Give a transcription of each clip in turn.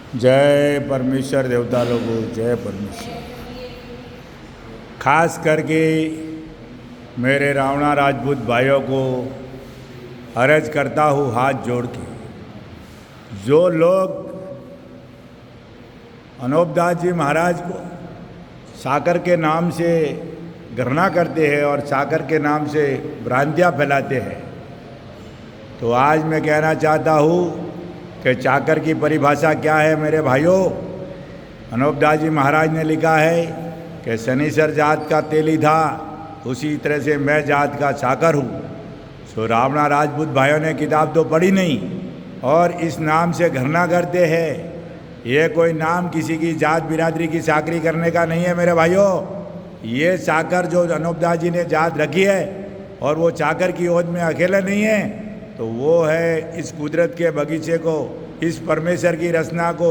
जय परमेश्वर देवता लोगों, जय परमेश्वर। खास करके मेरे रावणा राजपूत भाइयों को अर्ज करता हूँ हाथ जोड़ के, जो लोग अनोपदास जी महाराज को साकर के नाम से घृणा करते हैं और साकर के नाम से भ्रांतियाँ फैलाते हैं, तो आज मैं कहना चाहता हूँ कि चाकर की परिभाषा क्या है मेरे भाइयों। अनोपदास जी महाराज ने लिखा है कि शनिश्चर जात का तेली था, उसी तरह से मैं जात का चाकर हूँ। सो रावणा राजपूत भाइयों ने किताब तो पढ़ी नहीं और इस नाम से घृणा करते हैं। ये कोई नाम किसी की जात बिरादरी की चाकरी करने का नहीं है मेरे भाइयों। ये चाकर जो अनोपदास जी ने जात रखी है और वो चाकर की ओर में अकेले नहीं है, तो वो है इस कुदरत के बगीचे को, इस परमेश्वर की रचना को,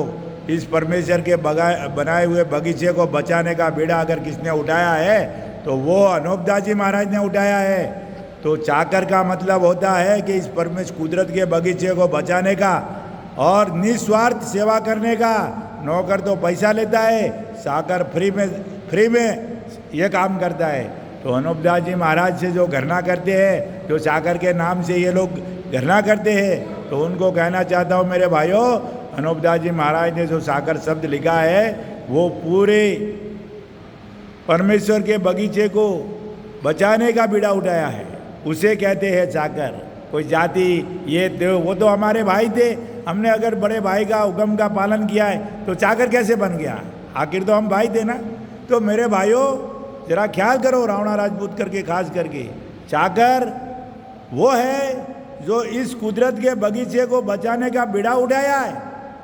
इस परमेश्वर के बनाए हुए बगीचे को बचाने का बीड़ा अगर किसने उठाया है तो वो अनोपदास जी महाराज ने उठाया है। तो चाकर का मतलब होता है कि इस परमेश्वर कुदरत के बगीचे को बचाने का और निस्वार्थ सेवा करने का। नौकर तो पैसा लेता है, चाकर फ्री में ये काम करता है। तो अनोपदास जी महाराज से जो घृणा करते हैं, जो चाकर के नाम से ये लोग घृणा करते हैं, तो उनको कहना चाहता हूँ मेरे भाइयों, अनोपदास जी महाराज ने जो चाकर शब्द लिखा है वो पूरे परमेश्वर के बगीचे को बचाने का बीड़ा उठाया है, उसे कहते हैं चाकर। कोई जाति ये वो तो हमारे भाई थे, हमने अगर बड़े भाई का हुक्म का पालन किया है तो चाकर कैसे बन गया? आखिर तो हम भाई थे ना। तो मेरे भाइयों जरा ख्याल करो, रावणा राजपूत करके खास करके चाकर वो है जो इस कुदरत के बगीचे को बचाने का बीड़ा उठाया है।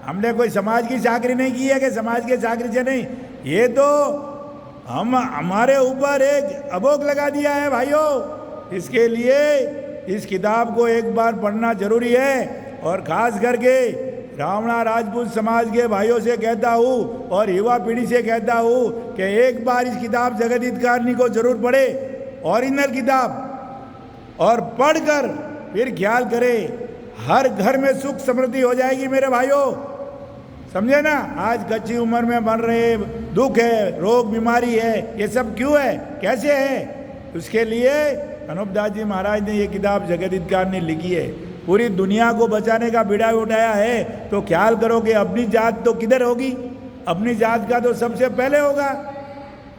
हमने कोई समाज की चाकरी नहीं की है कि समाज के चाकरी से नहीं, ये तो हमारे ऊपर एक अबोक लगा दिया है भाइयों। इसके लिए इस किताब को एक बार पढ़ना जरूरी है और खास करके रावणा राजपूत समाज के भाइयों से कहता हूँ और युवा पीढ़ी से कहता हूँ कि एक बार इस किताब जगत हितकारिणी को जरूर पढ़े, ओरिजिनल किताब, और पढ़कर फिर ख्याल करे। हर घर में सुख समृद्धि हो जाएगी मेरे भाइयों, समझे ना। आज कच्ची उम्र में बन रहे दुख है, रोग बीमारी है, ये सब क्यों है, कैसे है? उसके लिए अनोपदास जी महाराज ने ये किताब जगत हितकारिणी लिखी है, पूरी दुनिया को बचाने का बीड़ा उठाया है। तो ख्याल करो कि अपनी जात तो किधर होगी, अपनी जात का तो सबसे पहले होगा।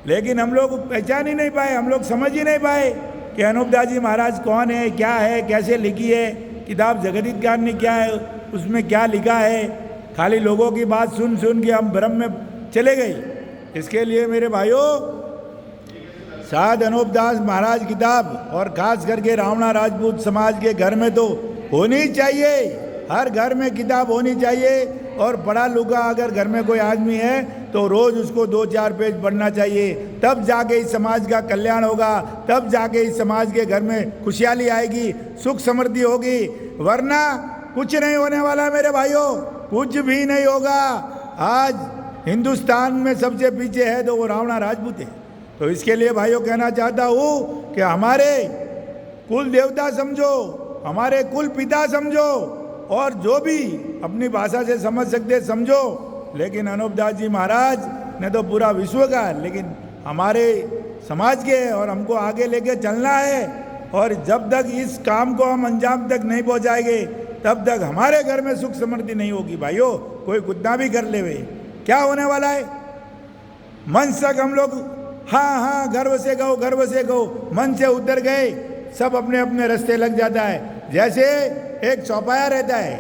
लेकिन हम लोग पहचान ही नहीं पाए, हम लोग समझ ही नहीं पाए कि अनोपदास जी महाराज कौन है, क्या है, कैसे लिखी है किताब जगत हितकारिणी, क्या है उसमें, क्या लिखा है। खाली लोगों की बात सुन सुन के हम भ्रम में चले गए। इसके लिए मेरे भाइयों साध अनोपदास महाराज किताब और खास करके रावणा राजपूत समाज के घर में तो होनी चाहिए, हर घर में किताब होनी चाहिए। और पढ़ा लिखा अगर घर में कोई आदमी है तो रोज उसको 2-4 पेज पढ़ना चाहिए, तब जाके इस समाज का कल्याण होगा, तब जाके इस समाज के घर में खुशहाली आएगी, सुख समृद्धि होगी। वरना कुछ नहीं होने वाला मेरे भाइयों, कुछ भी नहीं होगा। आज हिंदुस्तान में सबसे पीछे है तो वो रावणा राजपूत है। तो इसके लिए भाइयों कहना चाहता हूँ कि हमारे कुल देवता समझो, हमारे कुल पिता समझो, और जो भी अपनी भाषा से समझ सकते समझो। लेकिन अनोपदास जी महाराज ने तो पूरा विश्व का, लेकिन हमारे समाज के और हमको आगे लेके चलना है। और जब तक इस काम को हम अंजाम तक नहीं पहुंचाएंगे तब तक हमारे घर में सुख समृद्धि नहीं होगी भाइयों। कोई कुत्ता भी कर लेवे, क्या होने वाला है? मंच तक हम लोग हाँ हाँ गर्व से कहो, गर्व से कहो, मन से उतर गए, सब अपने अपने रास्ते लग जाता है। जैसे एक चौपाया रहता है,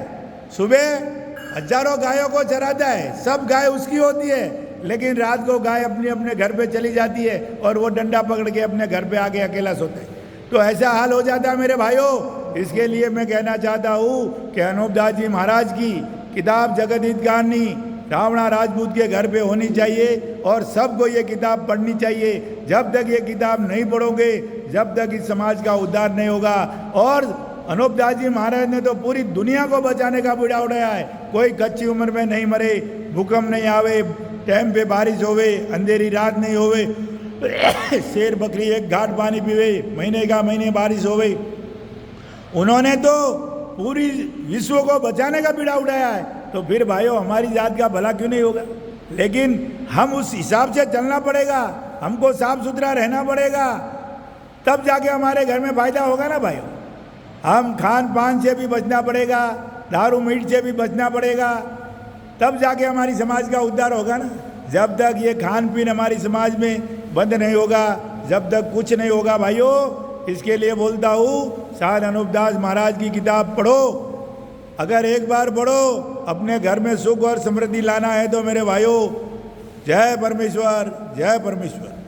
सुबह हजारों गायों को चराता है, सब गाय उसकी होती है, लेकिन रात को गाय अपने अपने घर पे चली जाती है और वो डंडा पकड़ के अपने घर पे आके अकेला सोता है। तो ऐसा हाल हो जाता है मेरे भाइयों। इसके लिए मैं कहना चाहता हूँ कि अनोपदास जी महाराज की किताब जगत हितकारिणी रावणा राजपूत के घर पे होनी चाहिए और सबको ये किताब पढ़नी चाहिए। जब तक ये किताब नहीं पढ़ोगे, जब तक इस समाज का उद्धार नहीं होगा। और अनोपदास जी महाराज ने तो पूरी दुनिया को बचाने का बीड़ा उठाया है। कोई कच्ची उम्र में नहीं मरे, भूकंप नहीं आवे, टाइम पे बारिश होवे, अंधेरी रात नहीं होवे, शेर बकरी एक घाट पानी पीवे, महीने का महीने बारिश होवे। उन्होंने तो पूरी विश्व को बचाने का बीड़ा उठाया है। तो फिर भाइयों हमारी जात का भला क्यों नहीं होगा। लेकिन हम उस हिसाब से चलना पड़ेगा, हमको साफ सुथरा रहना पड़ेगा, तब जाके हमारे घर में फायदा होगा ना भाइयों। हम खान पान से भी बचना पड़ेगा, दारू मीट से भी बचना पड़ेगा, तब जाके हमारी समाज का उद्धार होगा ना। जब तक ये खान पीन हमारी समाज में बंद नहीं होगा, जब तक कुछ नहीं होगा भाइयों। इसके लिए बोलता हूँ, साध अनूपदास महाराज की किताब पढ़ो। अगर एक बार पढ़ो, अपने घर में सुख और समृद्धि लाना है तो मेरे भाइयों, जय परमेश्वर, जय परमेश्वर।